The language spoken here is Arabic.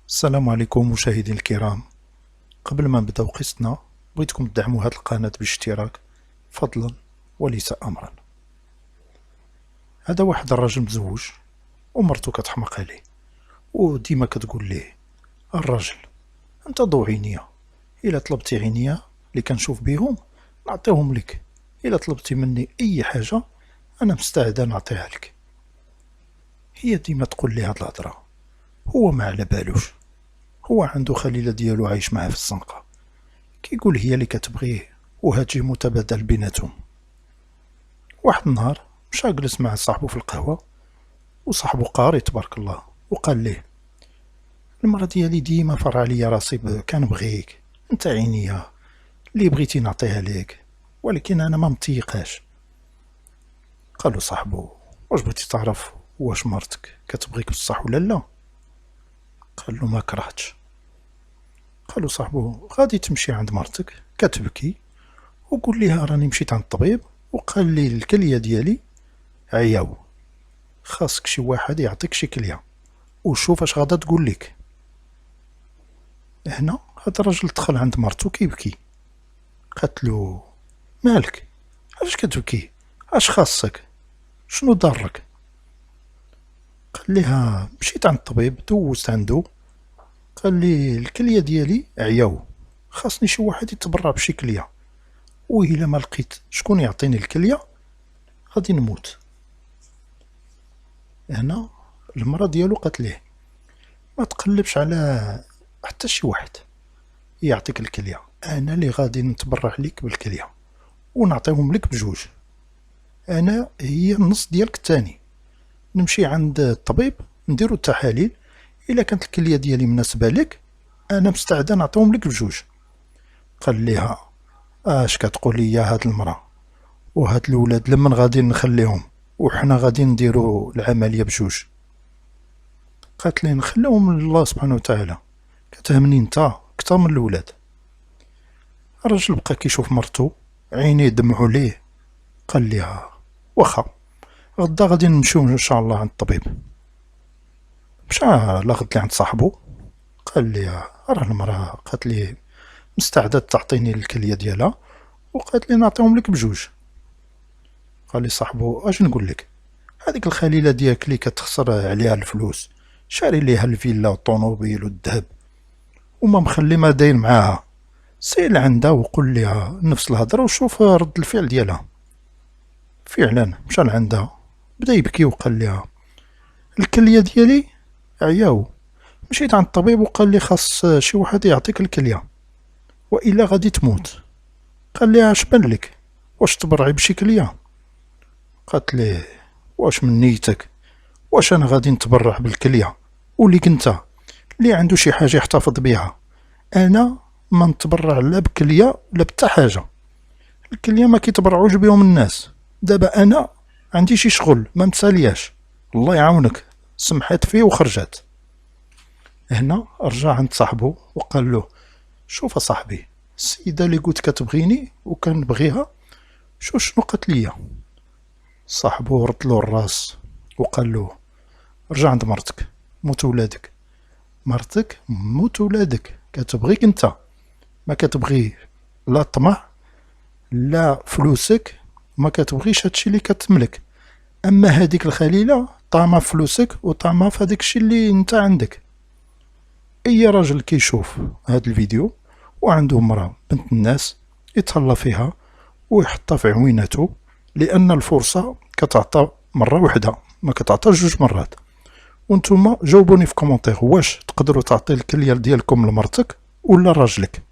السلام عليكم مشاهدي الكرام. قبل ما نبداو قصتنا بغيتكم تدعموا هذه القناة بالاشتراك فضلا وليس امرا. هذا واحد الرجل مزوج ومرته كتحماق عليه وديما كتقول ليه: الرجل انت ضو عينيا، الا طلبتي عينيا اللي كنشوف بيهم نعطيهم لك، الا طلبتي مني اي حاجة انا مستعد نعطيها لك. هي ديما تقول لي هاد الهضرة، هو ما على بالوش، هو عنده خليلة ديالو عايش معاه في الزنقة، كيقول هي اللي كتبغيه وهادشي متبادل بيناتهم. واحد النهار مشى جلس مع صاحبو في القهوة، وصاحبو قاري تبارك الله، وقال ليه: المرا ديالي ديما فرع عليا راسي كنبغيك، انت عينيا اللي بغيتي نعطيها ليك، ولكن انا ما متيقاش. قالو صاحبو: واش بغيتي تعرف واش مرتك كتبغيك بصح ولا لا؟ قال له: ما كرهتش. قالو صاحبو: غادي تمشي عند مرتك كتبكي وقول ليها راني مشيت عند الطبيب وقال لي الكلية ديالي عياو، خاصك شي واحد يعطيك شي كلية، وشوف اش غادا تقول لك. هنا هذا الرجل دخل عند مرتو كيبكي، قالت له: مالك علاش كتبكي، اش خاصك، شنو ضرك؟ قال لها: مشيت عند الطبيب دوزت عنده قال لي الكلية ديالي عياو، خاصني شي واحد يتبرع بشي كلية، وإلا ما لقيت شكون يعطيني الكلية غادي نموت. هنا المرا ديالو قالت ليه: ما تقلبش على حتى شي واحد يعطيك الكلية، انا اللي غادي نتبرع ليك بالكلية ونعطيهم لك بجوج، انا هي النص ديالك الثاني، نمشي عند الطبيب نديرو التحاليل، الا كانت الكلية ديالي مناسبة لك انا مستعد نعطيهم لك بجوج. قال ليها: اش كتقولي يا هاد المرا، وهاد الولاد لمن غادي نخليهم وحنا غادي نديرو العملية بجوج؟ قالت لي: نخليهم لله سبحانه وتعالى، كتهمني انت كتر من الولاد. الرجل بقى كيشوف مرتو عينيه دمعوا ليه، قال ليها: واخا غدا غادي نمشيو ان شاء الله عند الطبيب. مشى لاغد لي عند صاحبو، قال لي: راه المراه قالت لي مستعدة تعطيني الكلية ديالها وقالت لي نعطيهم لك بجوج. قال لي صاحبو: اش نقول لك، هذيك الخليلة ديالك اللي كتخسر عليها الفلوس، شاري ليها الفيلا والطوموبيل والذهب وما مخلي ما داير معاها، سير عندها وقول لها نفس الهضره وشوف رد الفعل ديالها. فعلا مشى لعندها، بدا يبكي وقال لها: الكليه ديالي عياو، مشيت عند الطبيب وقال لي خاص شي واحد يعطيك الكليه والا غادي تموت. قال لي: اش بان لك، واش تبرعي بشي كليه؟ قالت ليه: واش من نيتك، واش انا غادي نتبرع بالكليه وليك انت اللي عنده شي حاجه يحتفظ بها؟ انا ما نتبرع لا بكليه لا بتا حاجه، الكليه ما كيتبرعوش بهم الناس، دابا انا عندي شي شغل ما مسالياش، الله يعاونك. سمحت فيه وخرجت. هنا رجع عند صاحبه وقال له: شوف صاحبي، السيده اللي قلت كتبغيني وكنبغيها شنو قالت ليا؟ صاحبه رد له الراس وقال له: رجع عند مرتك، موت ولادك، مرتك موت ولادك كتبغيك انت، ما كتبغي لا طمع لا فلوسك، ما كتبغيش هادشي اللي كتملك، اما هاديك الخليلة طامع في فلوسك وطامع في هاداك الشي اللي انت عندك. اي راجل كيشوف هاد الفيديو وعنده مرا بنت الناس يتهلا فيها ويحطها في عويناتو، لان الفرصة كتعطى مرة وحدة ما كتعطاش جوج مرات. وانتوما جاوبوني في كومونتير، واش تقدروا تعطي الكلية ديالكم لمرتك ولا راجلك؟